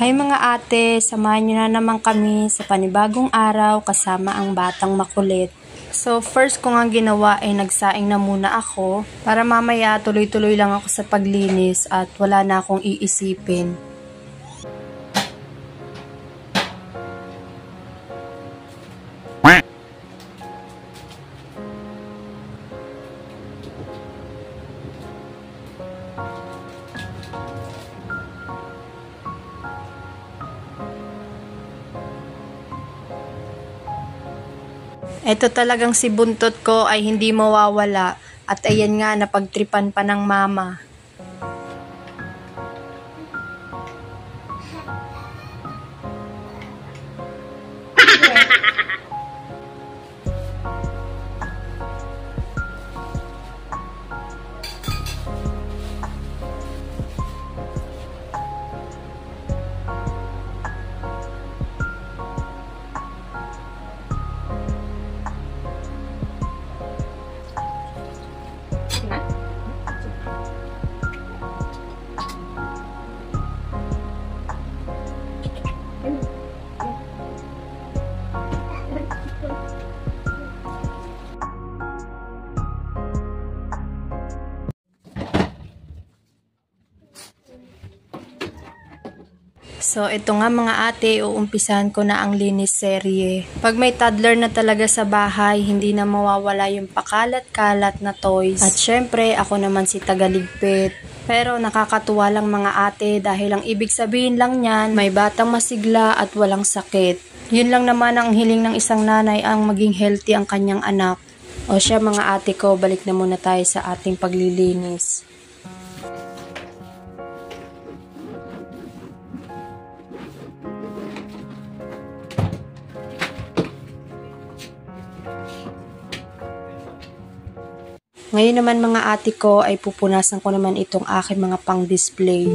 Hi mga ate, samahan nyo na naman kami sa panibagong araw kasama ang batang makulit. So first ko nga ginawa ay nagsaing na muna ako para mamaya tuloy-tuloy lang ako sa paglinis at wala na akong iisipin. Ito talagang si buntot ko ay hindi mawawala at ayan nga napagtripan pa ng mama. So, ito nga mga ate, uumpisahan ko na ang linis serye. Pag may toddler na talaga sa bahay, hindi na mawawala yung pakalat-kalat na toys. At syempre, ako naman si tagaligpit. Pero nakakatuwa lang mga ate dahil ang ibig sabihin lang niyan, may batang masigla at walang sakit. Yun lang naman ang hiling ng isang nanay ang maging healthy ang kanyang anak. O siya mga ate ko, balik na muna tayo sa ating paglilinis. Ngayon naman mga ate ko ay pupunasan ko naman itong aking mga pang-display.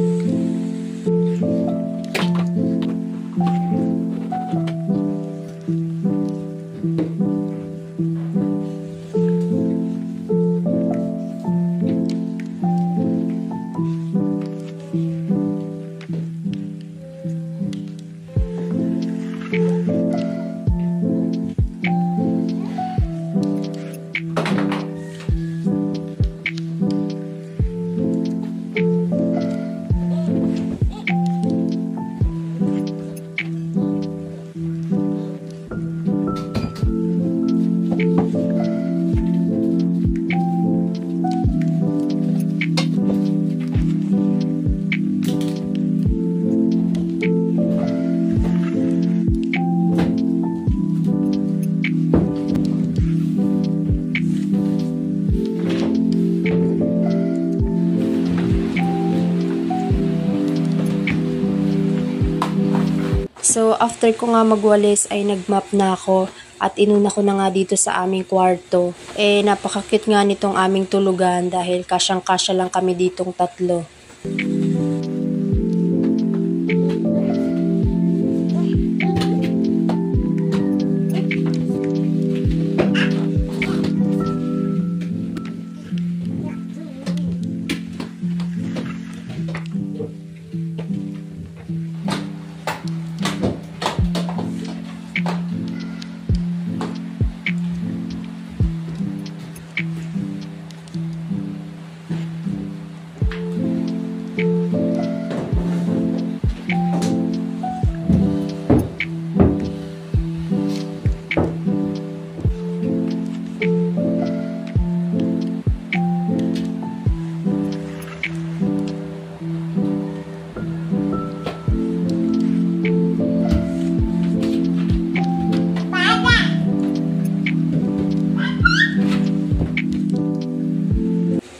So, after ko nga magwalis ay nagmap na ako at inuna ko na nga dito sa aming kwarto. Napakakit nga nitong aming tulugan dahil kasyang-kasya lang kami ditong tatlo.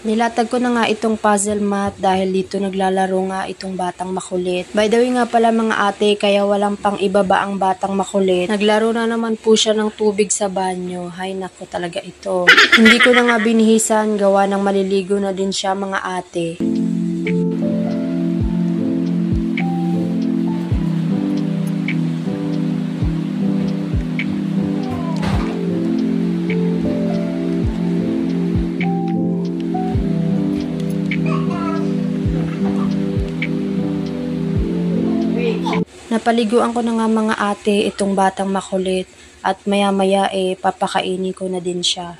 Nilatag ko na nga itong puzzle mat dahil dito naglalaro nga itong batang makulit. By the way nga pala mga ate, kaya walang pang ibaba ang batang makulit. Naglaro na naman po siya ng tubig sa banyo. Hay nako talaga ito. Hindi ko na nga binihisan, gawa ng maliligo na din siya mga ate. Napaliguan ko na nga mga ate itong batang makulit at maya-maya papakainin ko na din siya.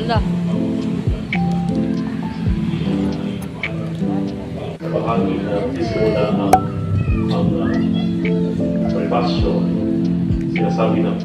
La. Bahagi na simula ang privasyon. Sinasabi ng